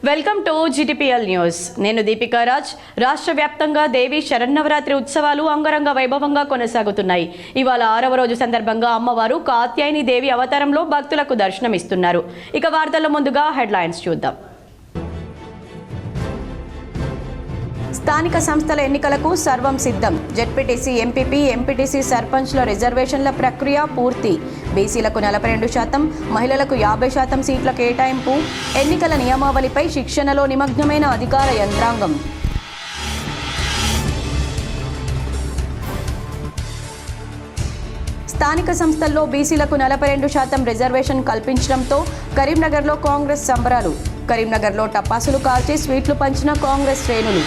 Welcome to GTPL news. నేను దీపికా రాజ్. రాష్ట్ర వ్యాప్తంగా దేవి శరన్నవరాత్రి ఉత్సవాలు అంగరంగ వైభవంగా కొనసాగుతున్నాయి. ఇవాళ 6వ రోజు సందర్భంగా అమ్మవారు కాత్యాయని దేవి అవతారంలో భక్తులకు దర్శనమిస్తున్నారు. ఇక వార్తల ముందుగా హెడ్లైన్స్ చూద్దాం. స్థానిక సంస్థల ఎన్నికలకు సర్వం సిద్ధం. జెడ్పీటీసీ, ఎంపీపీ, ఎంపీటీసీ సర్పంచ్ల రిజర్వేషన్ల ప్రక్రియ పూర్తి. బీసీలకు 42%, మహిళలకు 50% సీట్ల కేటాయింపు. ఎన్నికల నియమావళిపై శిక్షణలో నిమగ్నమైన అధికార యంత్రాంగం. స్థానిక సంస్థల్లో బీసీలకు 42% రిజర్వేషన్ కల్పించడంతో కరీంనగర్లో కాంగ్రెస్ సంబరాలు. కరీంనగర్లో టపాసులు కాల్చి స్వీట్లు పంచిన కాంగ్రెస్ శ్రేణులు.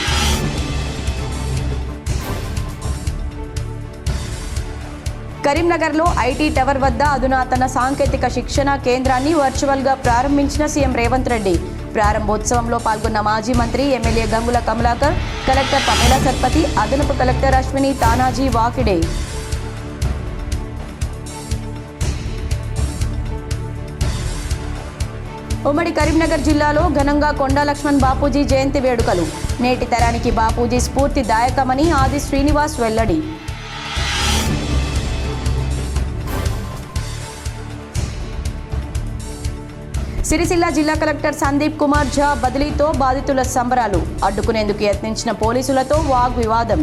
కరీంనగర్లో ఐటీ టవర్ వద్ద అధునాతన సాంకేతిక శిక్షణ కేంద్రాన్ని వర్చువల్గా ప్రారంభించిన సీఎం రేవంత్ రెడ్డి. ప్రారంభోత్సవంలో పాల్గొన్న మాజీ మంత్రి, MLA Gangula Kamalakar, collector Pamela Satpathy, అదనపు కలెక్టర్ అశ్విని తానాజీ వాకిడే. ఉమ్మడి కరీంనగర్ జిల్లాలో ఘనంగా కొండా లక్ష్మణ్ బాపూజీ జయంతి వేడుకలు. నేటి తరానికి బాపూజీ స్ఫూర్తి దాయకమని ఆది శ్రీనివాస్ వెల్లడి. సిరిసిల్ల జిల్లా కలెక్టర్ సందీప్ కుమార్ ఝా బదిలీతో బాధితుల సంబరాలు. అడ్డుకునేందుకు యత్నించిన పోలీసులతో వాగ్వివాదం.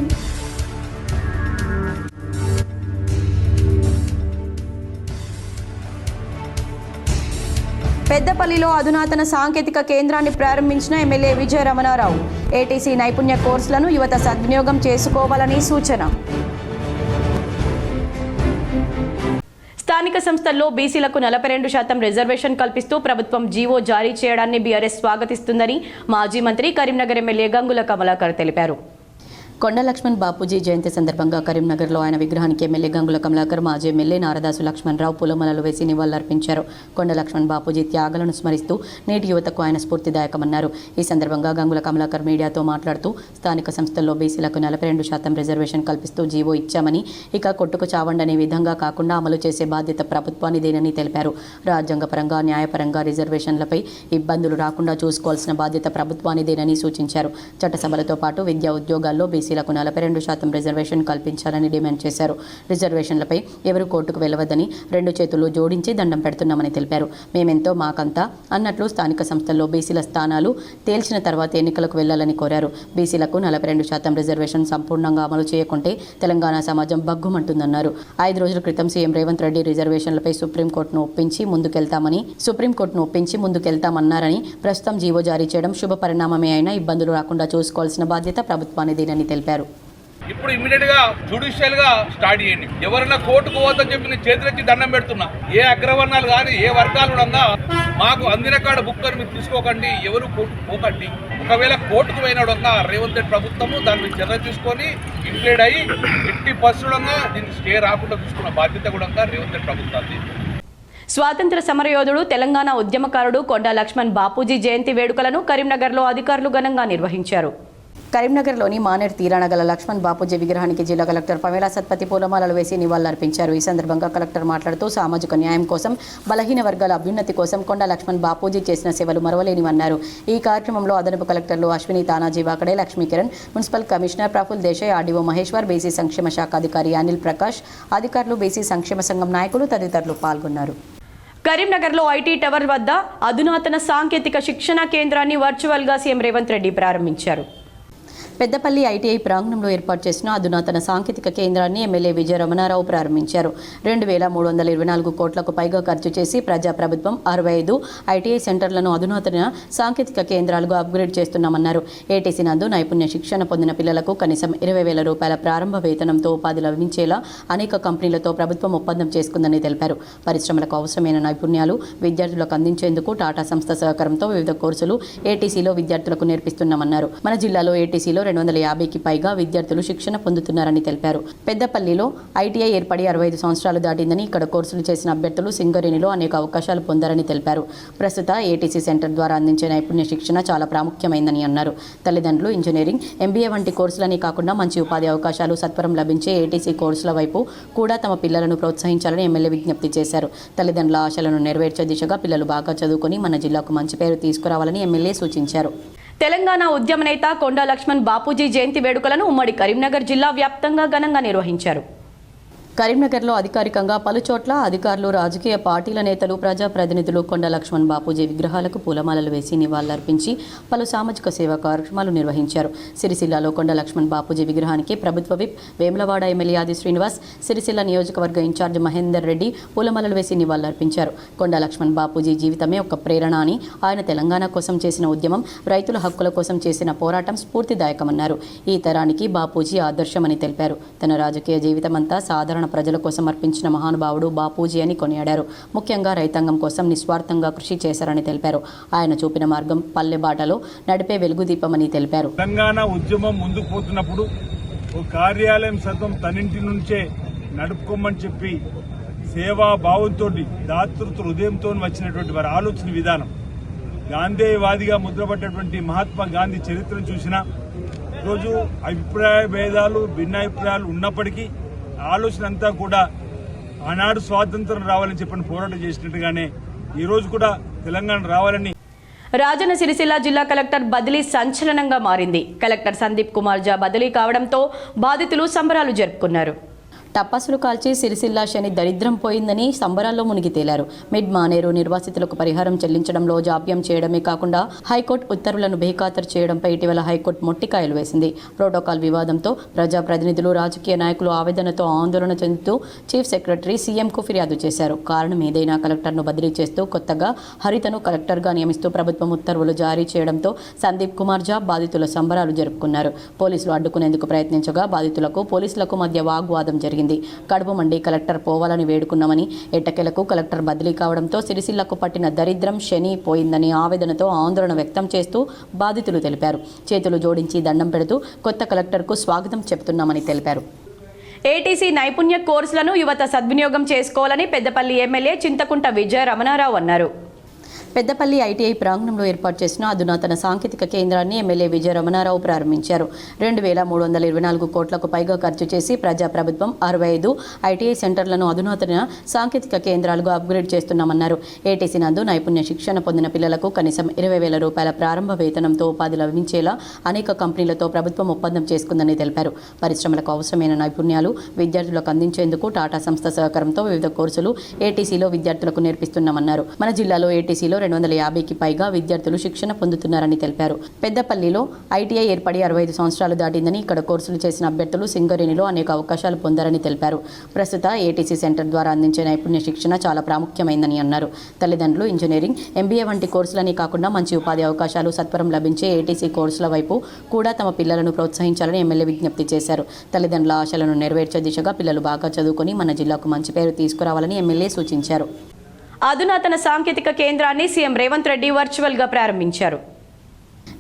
పెద్దపల్లిలో అధునాతన సాంకేతిక కేంద్రాన్ని ప్రారంభించిన ఎమ్మెల్యే విజయ రమణారావు. ఏటీసీ నైపుణ్య కోర్సులను యువత సద్వినియోగం చేసుకోవాలని సూచన. స్థానిక సంస్థల్లో బీసీలకు 42% రిజర్వేషన్ కల్పిస్తూ ప్రభుత్వం జీవో జారీ చేయడాన్ని బీఆర్ఎస్ స్వాగతిస్తుందని మాజీ మంత్రి, కరీంనగర్ ఎమ్మెల్యే గంగుల కమలాకర్ తెలిపారు. కొండా లక్ష్మణ్ బాపూజీ జయంతి సందర్భంగా కరీంనగర్లో ఆయన విగ్రహానికి ఎమ్మెల్యే గంగుల కమలాకర్, మాజీ ఎమ్మెల్యే నారదాసు లక్ష్మణరావు పూలమాలలు వేసి నివాళులర్పించారు. కొండా లక్ష్మణ్ బాపూజీ త్యాగాలను స్మరిస్తూ నేటి యువతకు ఆయన స్ఫూర్తిదాయకమన్నారు. ఈ సందర్భంగా గంగుల కమలాకర్ మీడియాతో మాట్లాడుతూ స్థానిక సంస్థల్లో బీసీలకు 42% రిజర్వేషన్ కల్పిస్తూ జీవో ఇచ్చామని, ఇక కొట్టుకు చావండనే విధంగా కాకుండా అమలు చేసే బాధ్యత ప్రభుత్వానిదేనని తెలిపారు. రాజ్యాంగపరంగా, న్యాయపరంగా రిజర్వేషన్లపై ఇబ్బందులు రాకుండా చూసుకోవాల్సిన బాధ్యత ప్రభుత్వానిదేనని సూచించారు. చట్టసభలతో పాటు విద్యా ఉద్యోగాల్లో బీసీలకు 42% రిజర్వేషన్ కల్పించాలని డిమాండ్ చేశారు. రిజర్వేషన్లపై ఎవరు కోర్టుకు వెళ్లవద్దని 2 చేతులు జోడించి దండం పెడుతున్నామని తెలిపారు. మేమెంతో మాకంతా అన్నట్లు స్థానిక సంస్థల్లో బీసీల స్థానాలు తేల్చిన తర్వాత ఎన్నికలకు వెళ్లాలని కోరారు. బీసీలకు 42% రిజర్వేషన్ సంపూర్ణంగా అమలు చేయకుంటే తెలంగాణ సమాజం బగ్గుమంటుందన్నారు. 5 రోజుల క్రితం సీఎం రేవంత్ రెడ్డి రిజర్వేషన్లపై సుప్రీంకోర్టును ఒప్పించి ముందుకెళ్తామన్నారని, ప్రస్తుతం జీవో జారీ చేయడం శుభ పరిణామమే అయినా ఇబ్బందులు రాకుండా చూసుకోవాల్సిన బాధ్యత ప్రభుత్వానిదేనని తెలిపారు. ఇప్పుడు ఇమీడియట్ గా జ్యుడిషియల్ గా స్టార్ట్ చేయండి. ఎవరైనా కోర్టుకు పోవద్దని చెప్పి నేను చేతులెత్తి దండం పెడుతున్నా. ఏ అగ్రవర్ణాలు కానీ, ఏ వర్గాలు కూడా మాకు అందిన కాడ బుక్కర్ మీరు తీసుకోకండి, ఎవరు కోర్టుకు పోకండి. ఒకవేళ కోర్టుకు పోయినడంగా రేవంత్ రెడ్డి ప్రభుత్వము దాని మీద చర్య తీసుకొని ఇంప్లీడ్ అయ్యి ఎట్టి పరిస్థితులంగా దీన్ని స్టే రాకుండా చూసుకున్న బాధ్యత కూడా రేవంత్ రెడ్డి ప్రభుత్వాన్ని. స్వాతంత్ర సమరయోధుడు, తెలంగాణ ఉద్యమకారుడు కొండా లక్ష్మణ్ బాపూజీ జయంతి వేడుకలను కరీంనగర్లో అధికారులు ఘనంగా నిర్వహించారు. కరీంనగర్లోని మానేర్ తీరాన గల లక్ష్మణ్ బాపూజీ విగ్రహానికి జిల్లా కలెక్టర్ పమేలా సత్పతి పూలమాలలు వేసి నివాళులర్పించారు. ఈ సందర్భంగా కలెక్టర్ మాట్లాడుతూ సామాజిక న్యాయం కోసం, బలహీన వర్గాల అభ్యున్నతి కోసం కొండా లక్ష్మణ్ బాపూజీ చేసిన సేవలు మరవలేనివన్నారు. ఈ కార్యక్రమంలో అదనపు కలెక్టర్లు Ashwini Tanaji Wakade, Lakshmikiran, municipal commissioner Praful Desai, RDO Maheshwar, BC సంక్షేమ శాఖ అధికారి అనిల్ ప్రకాష్, అధికారులు, బీసీ సంక్షేమ సంఘం నాయకులు తదితరులు పాల్గొన్నారు. కరీంనగర్లో ఐటీ టవర్ వద్ద అధునాతన సాంకేతిక శిక్షణ కేంద్రాన్ని వర్చువల్గా సీఎం రేవంత్ రెడ్డి ప్రారంభించారు. పెద్దపల్లి ఐటీఐ ప్రాంగణంలో ఏర్పాటు చేసిన అధునాతన సాంకేతిక కేంద్రాన్ని ఎమ్మెల్యే విజయ రమణారావు ప్రారంభించారు. 2324 కోట్లకు పైగా ఖర్చు చేసి ప్రజాప్రభుత్వం 65 ఐటీఐ సెంటర్లను అధునాతన సాంకేతిక కేంద్రాలుగా అప్గ్రేడ్ చేస్తున్నామన్నారు. ఏటీసీ నందు నైపుణ్య శిక్షణ పొందిన పిల్లలకు కనీసం 20,000 రూపాయల ప్రారంభ వేతనంతో ఉపాధి లభించేలా అనేక కంపెనీలతో ప్రభుత్వం ఒప్పందం చేసుకుందని తెలిపారు. పరిశ్రమలకు అవసరమైన నైపుణ్యాలు విద్యార్థులకు అందించేందుకు టాటా సంస్థ సహకారంతో వివిధ కోర్సులు ఏటీసీలో విద్యార్థులకు నేర్పిస్తున్నామన్నారు. మన జిల్లాలో ఏటీసీలో 250కి పైగా విద్యార్థులు శిక్షణ పొందుతున్నారని తెలిపారు. పెద్దపల్లిలో ఐటీఐ ఏర్పడి 65 సంవత్సరాలు దాటిందని ఇక్కడ కోర్సులు చేసిన అభ్యర్థులు సింగరేణిలో అనేక అవకాశాలు పొందారని తెలిపారు. ప్రస్తుత ఏటీసీ సెంటర్ ద్వారా అందించే నైపుణ్య శిక్షణ చాలా ప్రాముఖ్యమైందని అన్నారు. తల్లిదండ్రులు ఇంజనీరింగ్, ఎంబీఏ వంటి కోర్సులని కాకుండా మంచి ఉపాధి అవకాశాలు సత్వరం లభించే ఏటీసీ కోర్సుల వైపు కూడా తమ పిల్లలను ప్రోత్సహించాలని ఎమ్మెల్యే విజ్ఞప్తి చేశారు. తల్లిదండ్రుల ఆశలను నెరవేర్చే దిశగా పిల్లలు బాగా చదువుకొని మన జిల్లాకు మంచి పేరు తీసుకురావాలని ఎమ్మెల్యే సూచించారు. తెలంగాణ ఉద్యమ నేత కొండా లక్ష్మణ్ బాపూజీ జయంతి వేడుకలను ఉమ్మడి కరీంనగర్ జిల్లా వ్యాప్తంగా ఘనంగా నిర్వహించారు. కరీంనగర్లో అధికారికంగా పలుచోట్ల అధికారులు, రాజకీయ పార్టీల నేతలు, ప్రజాప్రతినిధులు కొండా లక్ష్మణ్ బాపూజీ విగ్రహాలకు పూలమాలలు వేసి నివాళులర్పించి పలు సామాజిక సేవా కార్యక్రమాలు నిర్వహించారు. సిరిసిల్లాలో కొండా లక్ష్మణ్ బాపూజీ విగ్రహానికి ప్రభుత్వ విప్ వేములవాడ ఎమ్మెల్యే ఆది శ్రీనివాస్, సిరిసిల్ల నియోజకవర్గ ఇన్ఛార్జ్ మహేందర్ రెడ్డి పూలమాలలు వేసి నివాళులర్పించారు. కొండా లక్ష్మణ్ బాపూజీ జీవితమే ఒక ప్రేరణ అని, ఆయన తెలంగాణ కోసం చేసిన ఉద్యమం, రైతుల హక్కుల కోసం చేసిన పోరాటం స్ఫూర్తిదాయకమన్నారు. ఈ తరానికి బాపూజీ ఆదర్శమని తెలిపారు. తన రాజకీయ జీవితమంతా సాధారణ ప్రజల కోసం అర్పించిన మహానుభావుడు బాపూజీ అని కొనియాడారు. ముఖ్యంగా రైతాంగం కోసం నిస్వార్థంగా కృషి చేశారని తెలిపారు. ఆయన చూపిన మార్గం పల్లె బాటలో నడిపే వెలుగుదీపమని తెలిపారు. తెలంగాణ ఉద్యమం ముందుకు పోతున్నప్పుడు ఒక కార్యాలయం సైతం తనింటి నుంచే నడుపుకోమని చెప్పి సేవా భావంతో, దాతృత్వ హృదయంతో వచ్చినటువంటి వారి ఆలోచన విధానం, గాంధేయవాదిగా ముద్రపడ్డటువంటి మహాత్మా గాంధీ చరిత్రను చూసినా ఈరోజు అభిప్రాయ భేదాలు, భిన్నాభిప్రాయాలు ఉన్నప్పటికీ ఆలోచన అంతా కూడా ఆనాడు స్వాతంత్రం రావాలని చెప్పని పోరాటం చేసినట్టుగానే ఈరోజు కూడా తెలంగాణ రావాలని. రాజన్న సిరిసిల్ల జిల్లా కలెక్టర్ బదిలీ సంచలనంగా మారింది. కలెక్టర్ సందీప్ కుమార్ జా బదిలీ కావడంతో బాధితులు సంబరాలు జరుపుకున్నారు. టపాసులు కాల్చి సిరిసిల్ల శని దరిద్రం పోయిందని సంబరాల్లో మునిగి తేలారు. మిడ్ మానేరు నిర్వాసితులకు పరిహారం చెల్లించడంలో జాప్యం చేయడమే కాకుండా హైకోర్టు ఉత్తర్వులను బేఖాతరు చేయడంపై ఇటీవల హైకోర్టు మొట్టికాయలు వేసింది. ప్రోటోకాల్ వివాదంతో ప్రజాప్రతినిధులు, రాజకీయ నాయకులు ఆవేదనతో ఆందోళన చెందుతూ చీఫ్ సెక్రటరీ సీఎంకు ఫిర్యాదు చేశారు. కారణం ఏదైనా కలెక్టర్ను బదిలీ చేస్తూ కొత్తగా హరితను కలెక్టర్గా నియమిస్తూ ప్రభుత్వం ఉత్తర్వులు జారీ చేయడంతో సందీప్ కుమార్ జా బాధితుల సంబరాలు జరుపుకున్నారు. పోలీసులు అడ్డుకునేందుకు ప్రయత్నించగా బాధితులకు పోలీసులకు మధ్య వాగ్వాదం జరిగింది. కడుపు మండి కలెక్టర్ పోవాలని వేడుకున్నామని, ఎట్టకేలకు కలెక్టర్ బదిలీ కావడంతో సిరిసిల్లకు పట్టిన దరిద్రం శని పోయిందని ఆవేదనతో ఆందోళన వ్యక్తం చేస్తూ బాధితులు తెలిపారు. చేతులు జోడించి దండం పెడుతూ కొత్త కలెక్టర్కు స్వాగతం చెబుతున్నామని తెలిపారు. ఏటీసీ నైపుణ్య కోర్సులను యువత సద్వినియోగం చేసుకోవాలని పెద్దపల్లి ఎమ్మెల్యే చింతకుంట విజయ రమణారావు అన్నారు. పెద్దపల్లి ఐటీఐ ప్రాంగణంలో ఏర్పాటు చేసిన అధునాతన సాంకేతిక కేంద్రాన్ని ఎమ్మెల్యే విజయ రమణారావు ప్రారంభించారు. 2324 కోట్లకు పైగా ఖర్చు చేసి ప్రజాప్రభుత్వం 65 ఐటీఐ సెంటర్లను అధునాతన సాంకేతిక కేంద్రాలుగా అప్గ్రేడ్ చేస్తున్నామన్నారు. ఏటీసీ నందు నైపుణ్య శిక్షణ పొందిన పిల్లలకు కనీసం 20,000 రూపాయల ప్రారంభ వేతనంతో ఉపాధి లభించేలా అనేక కంపెనీలతో ప్రభుత్వం ఒప్పందం చేసుకుందని తెలిపారు. పరిశ్రమలకు అవసరమైన నైపుణ్యాలు విద్యార్థులకు అందించేందుకు టాటా సంస్థ సహకారంతో వివిధ కోర్సులు ఏటీసీలో విద్యార్థులకు నేర్పిస్తున్నామన్నారు. మన జిల్లాలో ఏటీసీలో 250కి పైగా విద్యార్థులు శిక్షణ పొందుతున్నారని తెలిపారు. పెద్దపల్లిలో ఐటీఐ ఏర్పడి 65 సంవత్సరాలు దాటిందని ఇక్కడ కోర్సులు చేసిన అభ్యర్థులు సింగరేణిలో అనేక అవకాశాలు పొందారని తెలిపారు. ప్రస్తుత ఏటీసీ సెంటర్ ద్వారా అందించే నైపుణ్య శిక్షణ చాలా ప్రాముఖ్యమైందని అన్నారు. తల్లిదండ్రులు ఇంజనీరింగ్, ఎంబీఏ వంటి కోర్సులని కాకుండా మంచి ఉపాధి అవకాశాలు సత్వరం లభించే ఏటీసీ కోర్సుల వైపు కూడా తమ పిల్లలను ప్రోత్సహించాలని ఎమ్మెల్యే విజ్ఞప్తి చేశారు. తల్లిదండ్రుల ఆశలను నెరవేర్చే దిశగా పిల్లలు బాగా చదువుకొని మన జిల్లాకు మంచి పేరు తీసుకురావాలని ఎమ్మెల్యే సూచించారు. అధునాతన సాంకేతిక కేంద్రాన్ని సీఎం రేవంత్ రెడ్డి వర్చువల్గా ప్రారంభించారు.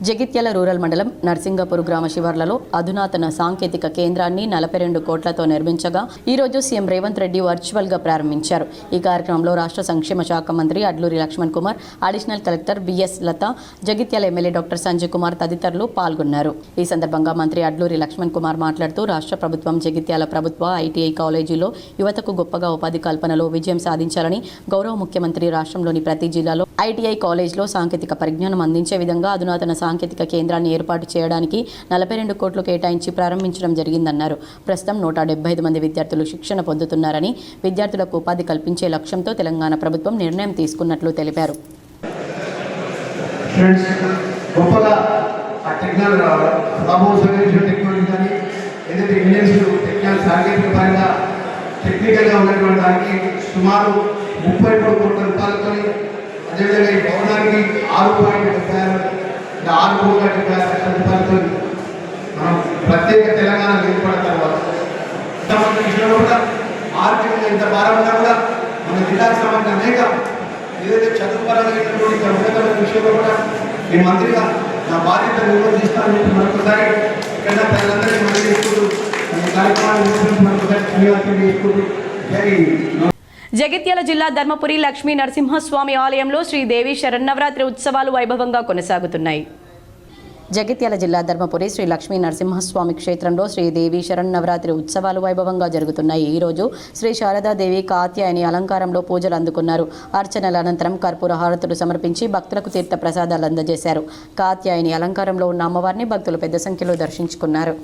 జగిత్యాల రూరల్ మండలం నర్సింగపూర్ గ్రామ శివార్లలో అధునాతన సాంకేతిక కేంద్రాన్ని 42 కోట్లతో నిర్మించగా ఈరోజు సీఎం రేవంత్ రెడ్డి వర్చువల్గా ప్రారంభించారు. ఈ కార్యక్రమంలో రాష్ట్ర సంక్షేమ శాఖ మంత్రి Adluri Laxman Kumar, additional collector B S Latha, Jagtial MLA doctor Sanjay Kumar తదితరులు పాల్గొన్నారు. ఈ సందర్భంగా మంత్రి అడ్లూరి లక్ష్మణ్ కుమార్ మాట్లాడుతూ రాష్ట్ర ప్రభుత్వం జగిత్యాల ప్రభుత్వ ఐటీఐ కాలేజీలో యువతకు గొప్పగా ఉపాధి కల్పనలో విజయం సాధించాలని, గౌరవ ముఖ్యమంత్రి రాష్ట్రంలోని ప్రతి జిల్లాలో ఐటీఐ కాలేజ్లో సాంకేతిక పరిజ్ఞానం అందించే విధంగా అధునాతన సాంకేతిక కేంద్రాన్ని ఏర్పాటు చేయడానికి 42 కోట్లు కేటాయించి ప్రారంభించడం జరిగిందన్నారు. ప్రస్తుతం 175 మంది విద్యార్థులు శిక్షణ పొందుతున్నారని, విద్యార్థులకు ఉపాధి కల్పించే లక్ష్యంతో తెలంగాణ ప్రభుత్వం నిర్ణయం తీసుకున్నట్లు తెలిపారు. అదేవిధంగా ఈ భవనానికి 6 కోట్ల రూపాయలతో మనం ప్రత్యేక తెలంగాణ ఏర్పడిన తర్వాత విషయంలో కూడా ఆర్థికంగా ఇంత భారంగా కూడా మన జిల్లాకు సంబంధించిన అనేక ఏదైతే చదువు పరంగా విషయంలో కూడా ఈ మంత్రిగా నా బాధ్యత నిర్వర్తిస్తానని చెప్పి మరొకసారి ఇక్కడ ప్రజలందరికీ మనం చేసుకుంటూ ఈ కార్యక్రమాన్ని ధన్యవాదాలు చేసుకుంటూ జగిత్యాల జిల్లా ధర్మపురి లక్ష్మీ నరసింహస్వామి ఆలయంలో శ్రీదేవి శరన్నవరాత్రి ఉత్సవాలు వైభవంగా కొనసాగుతున్నాయి. జగిత్యాల జిల్లా ధర్మపురి శ్రీ లక్ష్మీ నరసింహస్వామి క్షేత్రంలో శ్రీదేవి శరన్నవరాత్రి ఉత్సవాలు వైభవంగా జరుగుతున్నాయి. ఈరోజు శ్రీ శారదాదేవి కాత్యాయని అలంకారంలో పూజలు అందుకున్నారు. అర్చనల అనంతరం కర్పూర హారతులు సమర్పించి భక్తులకు తీర్థ ప్రసాదాలు అందజేశారు. కాత్యాయని అలంకారంలో ఉన్న అమ్మవారిని భక్తులు పెద్ద సంఖ్యలో దర్శించుకున్నారు.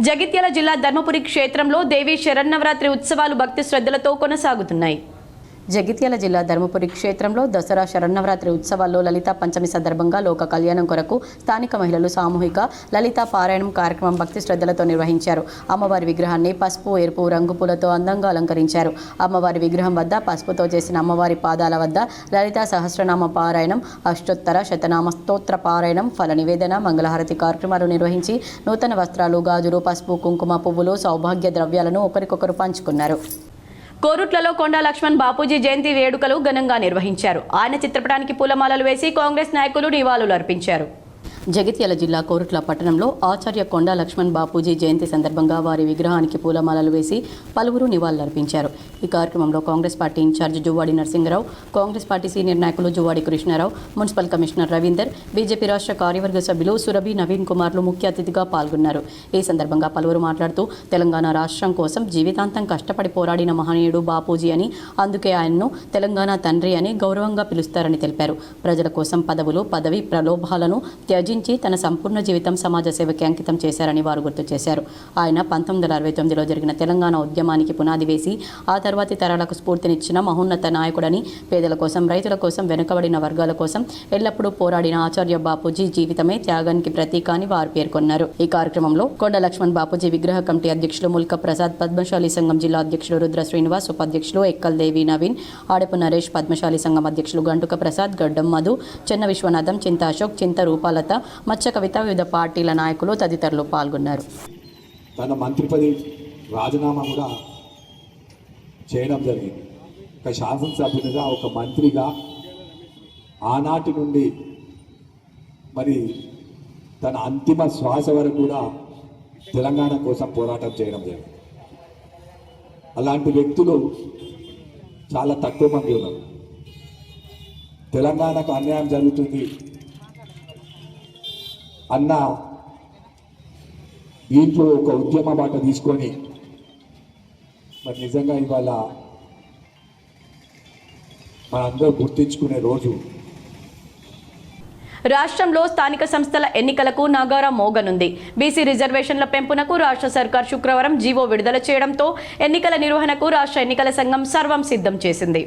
జగిత్యాల జిల్లా ధర్మపురి క్షేత్రంలో దేవి శరన్నవరాత్రి ఉత్సవాలు భక్తి శ్రద్ధలతో కొనసాగుతున్నాయి. జగిత్యాల జిల్లా ధర్మపురి క్షేత్రంలో దసరా శరన్నవరాత్రి ఉత్సవాల్లో లలితా పంచమి సందర్భంగా లోక కళ్యాణం కొరకు స్థానిక మహిళలు సామూహిక లలితా పారాయణం కార్యక్రమం భక్తి శ్రద్ధలతో నిర్వహించారు. అమ్మవారి విగ్రహాన్ని పసుపు, ఎరుపు రంగు పూలతో అందంగా అలంకరించారు. అమ్మవారి విగ్రహం వద్ద పసుపుతో చేసిన అమ్మవారి పాదాల వద్ద లలితా సహస్రనామ పారాయణం, అష్టోత్తర శతనామ స్తోత్ర పారాయణం, ఫల నివేదన, మంగళహారతి కార్యక్రమాలు నిర్వహించి నూతన వస్త్రాలు, గాజులు, పసుపు, కుంకుమ, పువ్వులు, సౌభాగ్య ద్రవ్యాలను ఒకరికొకరు పంచుకున్నారు. కోరుట్లలో కొండా లక్ష్మణ్ బాపూజీ జయంతి వేడుకలు ఘనంగా నిర్వహించారు. ఆయన చిత్రపటానికి పూలమాలలు వేసి కాంగ్రెస్ నాయకులు నివాళులు అర్పించారు. జగిత్యాల జిల్లా కోరుట్ల పట్టణంలో ఆచార్య కొండా లక్ష్మణ్ బాపూజీ జయంతి సందర్భంగా వారి విగ్రహానికి పూలమాలలు వేసి పలువురు నివాళులర్పించారు. ఈ కార్యక్రమంలో Congress party incharge Juvvadi Narasingarao, Congress party senior నాయకులు Juvvadi Krishnarao, municipal commissioner Ravinder, BJP రాష్ట్ర కార్యవర్గ సభ్యులు సురభి నవీన్ కుమార్లు ముఖ్య అతిథిగా పాల్గొన్నారు. ఈ సందర్భంగా పలువురు మాట్లాడుతూ తెలంగాణ రాష్ట్రం కోసం జీవితాంతం కష్టపడి పోరాడిన మహనీయుడు బాపూజీ అని, అందుకే ఆయన్ను తెలంగాణ తండ్రి అని గౌరవంగా పిలుస్తారని తెలిపారు. ప్రజల కోసం పదవులు, పదవి ప్రలోభాలను త్యజించి తన సంపూర్ణ జీవితం సమాజ సేవకి అంకితం చేశారని వారు గుర్తు చేశారు. ఆయన 1969లో జరిగిన తెలంగాణ ఉద్యమానికి పునాది వేసి ఆ తర్వాతి తరాలకు స్ఫూర్తినిచ్చిన మహోన్నత నాయకుడని, పేదల కోసం, రైతుల కోసం, వెనుకబడిన వర్గాల కోసం ఎల్లప్పుడూ పోరాడిన ఆచార్య బాపూజీ జీవితమే త్యాగానికి ప్రతీక అని వారు పేర్కొన్నారు. ఈ కార్యక్రమంలో కొండ లక్ష్మణ్ బాపూజీ విగ్రహ కమిటీ అధ్యక్షులు ముల్క ప్రసాద్, పద్మశాలి సంఘం జిల్లా అధ్యక్షులు రుద్ర శ్రీనివాస్, ఉపాధ్యక్షులు ఎక్కల్ దేవి నవీన్, ఆడపు నరేష్, పద్మశాలి సంఘం అధ్యక్షులు గంటుక ప్రసాద్, గడ్డం మధు, చెన్న విశ్వనాథం, చింత అశోక్, చింత రూపాలత, మచ్చ కవిత, వివిధ పార్టీల నాయకులు తదితరులు పాల్గొన్నారు. తన మంత్రి పదవి రాజీనామా కూడా చేయడం జరిగింది. ఒక శాసనసభ్యునిగా, ఒక మంత్రిగా ఆనాటి నుండి మరి తన అంతిమ శ్వాస వరకు కూడా తెలంగాణ కోసం పోరాటం చేయడం జరిగింది. అలాంటి వ్యక్తులు చాలా తక్కువ మంది ఉన్నారు. తెలంగాణకు అన్యాయం జరుగుతుంది అన్న ఇంట్లో ఒక ఉద్యమ బాట తీసుకొని మరి నిజంగా ఇవాళ మనందరూ గుర్తించుకునే రోజు. రాష్ట్రంలో స్థానిక సంస్థల ఎన్నికలకు నగారా మోగనుంది. బీసీ రిజర్వేషన్ల పెంపునకు రాష్ట్ర సర్కార్ శుక్రవారం జీవో విడుదల చేయడంతో ఎన్నికల నిర్వహణకు రాష్ట్ర ఎన్నికల సంఘం సర్వం సిద్ధం చేసింది.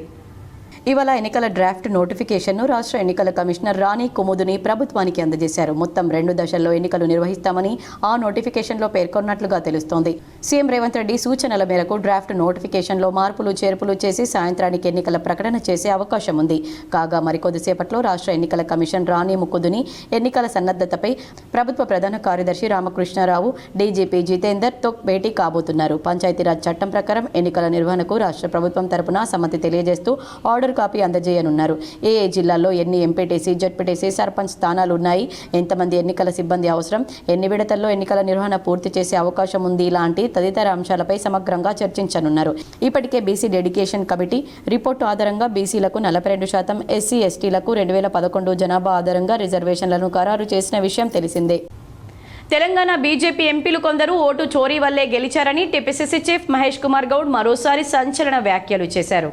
ఇవాళ ఎన్నికల డ్రాఫ్ట్ నోటిఫికేషన్ను రాష్ట్ర ఎన్నికల కమిషనర్ రాణి కుముదుని ప్రభుత్వానికి అందజేశారు. మొత్తం 2 దశల్లో ఎన్నికలు నిర్వహిస్తామని ఆ నోటిఫికేషన్లో పేర్కొన్నట్లుగా తెలుస్తోంది. సీఎం రేవంత్ రెడ్డి సూచనల మేరకు డ్రాఫ్ట్ నోటిఫికేషన్లో మార్పులు చేర్పులు చేసి సాయంత్రానికి ఎన్నికల ప్రకటన చేసే అవకాశం ఉంది. కాగా మరికొద్దిసేపట్లో రాష్ట్ర ఎన్నికల కమిషన్ రాణి ముకుదుని ఎన్నికల సన్నద్ధతపై ప్రభుత్వ ప్రధాన కార్యదర్శి రామకృష్ణారావు, డీజీపీ జితేందర్తో భేటీ కాబోతున్నారు. పంచాయతీరాజ్ చట్టం ప్రకారం ఎన్నికల నిర్వహణకు రాష్ట్ర ప్రభుత్వం తరపున సమ్మతి తెలియజేస్తూ ఆర్డర్ కాపీ అందజేయనున్నారు. ఏ జిల్లాల్లో ఎన్ని ఎంపీటీసీ, జడ్పీటీసీ, సర్పంచ్ స్థానాలు ఉన్నాయి, ఎంతమంది ఎన్నికల సిబ్బంది అవసరం, ఎన్ని విడతల్లో ఎన్నికల నిర్వహణ పూర్తి చేసే అవకాశం ఉంది, ఇలాంటి తదితర అంశాలపై సమగ్రంగా చర్చించనున్నారు. ఇప్పటికే బీసీ డెడికేషన్ కమిటీ రిపోర్టు ఆధారంగా బీసీలకు 42%, ఎస్సీ ఎస్టీలకు 2011 జనాభా ఆధారంగా రిజర్వేషన్లను ఖరారు చేసిన విషయం తెలిసిందే. తెలంగాణ బీజేపీ ఎంపీలు కొందరు ఓటు చోరీ వల్లే గెలిచారని టీపీసీసీ చీఫ్ మహేష్ కుమార్ గౌడ్ మరోసారి సంచలన వ్యాఖ్యలు చేశారు.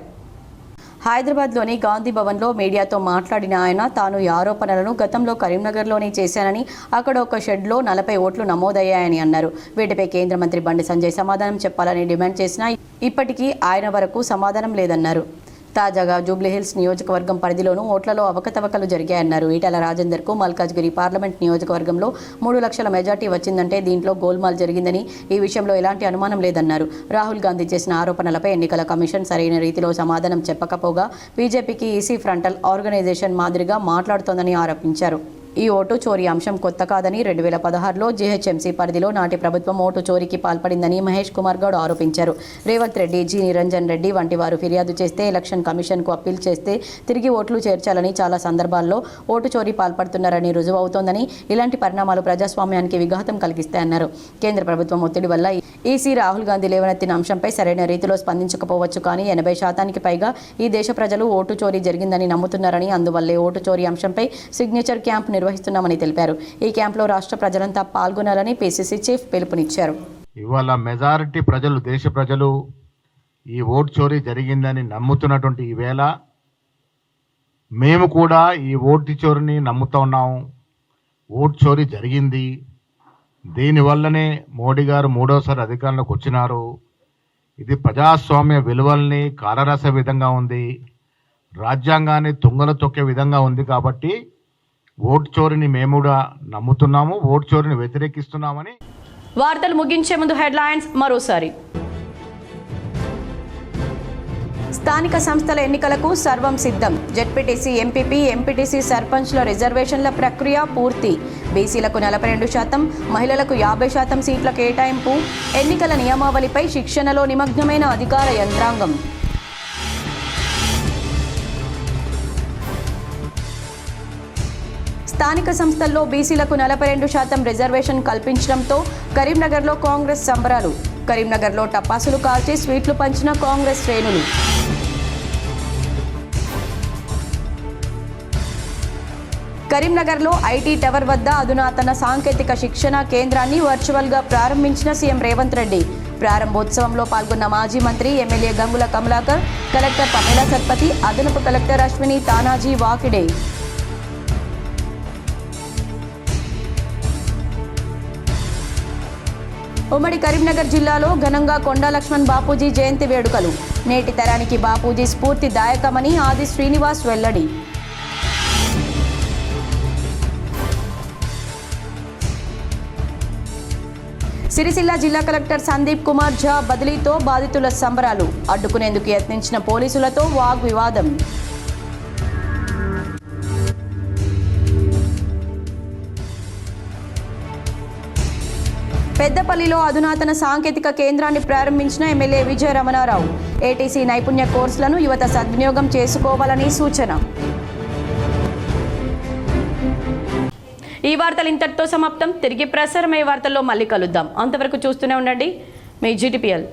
హైదరాబాద్లోని గాంధీ భవన్లో మీడియాతో మాట్లాడిన ఆయన తాను ఈ ఆరోపణలను గతంలో కరీంనగర్లోనే చేశానని, అక్కడ ఒక షెడ్లో 40 ఓట్లు నమోదయ్యాయని అన్నారు. వీటిపై కేంద్ర మంత్రి బండి సంజయ్ సమాధానం చెప్పాలని డిమాండ్ చేసినా ఇప్పటికీ ఆయన వరకు సమాధానం లేదన్నారు. తాజాగా జూబ్లీహిల్స్ నియోజకవర్గం పరిధిలోనూ ఓట్లలో అవకతవకలు జరిగాయన్నారు. ఈటెల రాజేందర్కు మల్కాజ్గిరి పార్లమెంట్ నియోజకవర్గంలో 3 లక్షల మెజార్టీ వచ్చిందంటే దీంట్లో గోల్మాల్ జరిగిందని, ఈ విషయంలో ఎలాంటి అనుమానం లేదన్నారు. రాహుల్ గాంధీ చేసిన ఆరోపణలపై ఎన్నికల కమిషన్ సరైన రీతిలో సమాధానం చెప్పకపోగా బీజేపీకి ఈసీ ఫ్రంటల్ ఆర్గనైజేషన్ మాదిరిగా మాట్లాడుతోందని ఆరోపించారు. ఈ ఓటు చోరీ అంశం కొత్త కాదని 2016లో జీహెచ్ఎంసీ పరిధిలో నాటి ప్రభుత్వం ఓటు చోరీకి పాల్పడిందని మహేష్ కుమార్ గౌడ్ ఆరోపించారు. రేవంత్ రెడ్డి, జి నిరంజన్ రెడ్డి వంటి వారు ఫిర్యాదు చేస్తే ఎలక్షన్ కమిషన్కు అప్పీల్ చేస్తే తిరిగి ఓట్లు చేర్చాలని చాలా సందర్భాల్లో ఓటు చోరీ పాల్పడుతున్నారని రుజువవుతోందని ఇలాంటి పరిణామాలు ప్రజాస్వామ్యానికి విఘాతం కలిగిస్తాయన్నారు. కేంద్ర ప్రభుత్వం ఒత్తిడి వల్ల ఈసీ రాహుల్ గాంధీ లేవనెత్తిన అంశంపై సరైన రీతిలో స్పందించకపోవచ్చు, కానీ 80% పైగా ఈ దేశ ప్రజలు ఓటు చోరీ జరిగిందని నమ్ముతున్నారని, అందువల్లే ఓటు చోరీ అంశంపై సిగ్నేచర్ క్యాంప్ నిర్వహిస్తున్నామని తెలిపారు. ఈ క్యాంప్లో రాష్ట్ర ప్రజలంతా పాల్గొనాలని పిసిసి చీఫ్ పిలుపునిచ్చారు. ఇవాళ మెజారిటీ ప్రజలు, దేశ ప్రజలు ఈ ఓటు చోరీ జరిగిందని నమ్ముతున్నటువంటి ఈ వేళ మేము కూడా ఈ ఓటు చోరీని నమ్ముతా ఉన్నాము. ఓటు చోరీ జరిగింది, దీనివల్లనే మోడీ గారు 3వసారి అధికారంలోకి వచ్చినారు. ఇది ప్రజాస్వామ్య విలువల్ని కాలరాసే విధంగా ఉంది, రాజ్యాంగాన్ని తుంగలు తొక్కే విధంగా ఉంది. కాబట్టి ఓటు చోరీని మేము కూడా నమ్ముతున్నాము, ఓటు చోరీని వ్యతిరేకిస్తున్నామని. వార్తలు ముగించే ముందు హెడ్లైన్స్ మరోసారి. స్థానిక సంస్థల ఎన్నికలకు సర్వం సిద్ధం. జెడ్పీటీసీ, ఎంపీపీ, ఎంపీటీసీ, సర్పంచ్ల రిజర్వేషన్ల ప్రక్రియ పూర్తి. బీసీలకు 42%, మహిళలకు 50% సీట్ల కేటాయింపు. ఎన్నికల నియమావళిపై శిక్షణలో నిమగ్నమైన అధికార యంత్రాంగం. స్థానిక సంస్థల్లో బీసీలకు 42% రిజర్వేషన్ కల్పించడంతో కరీంనగర్లో కాంగ్రెస్ సంబరాలు. కరీంనగర్లో టపాసులు కాల్చి స్వీట్లు పంచిన కాంగ్రెస్ శ్రేణులు. కరీంనగర్లో ఐటీ టవర్ వద్ద అధునాతన సాంకేతిక శిక్షణ కేంద్రాన్ని వర్చువల్గా ప్రారంభించిన సీఎం రేవంత్ రెడ్డి. ప్రారంభోత్సవంలో పాల్గొన్న మాజీ మంత్రి, MLA Gangula Kamalakar, collector Pamela Satpathy, అదనపు కలెక్టర్ అశ్విని తానాజీ వాకిడే. ఉమ్మడి కరీంనగర్ జిల్లాలో ఘనంగా కొండా లక్ష్మణ్ బాపూజీ జయంతి వేడుకలు. నేటి తరానికి బాపూజీ స్ఫూర్తిదాయకమని ఆది శ్రీనివాస్ వెల్లడి. సిరిసిల్ల జిల్లా కలెక్టర్ సందీప్ కుమార్ ఝా బదిలీతో బాధితుల సంబరాలు. అడ్డుకునేందుకు యత్నించిన పోలీసులతో వాగ్వివాదం. పెద్దపల్లిలో అధునాతన సాంకేతిక కేంద్రాన్ని ప్రారంభించిన ఎమ్మెల్యే విజయ రమణారావు. ఏటీసీ నైపుణ్య కోర్సులను యువత సద్వినియోగం చేసుకోవాలని సూచన. ఈ వార్తలు ఇంతటితో సమాప్తం. తిరిగి ప్రసారమయ్యే వార్తల్లో మళ్ళీ కలుద్దాం. అంతవరకు చూస్తూనే ఉండండి మీ GTPL.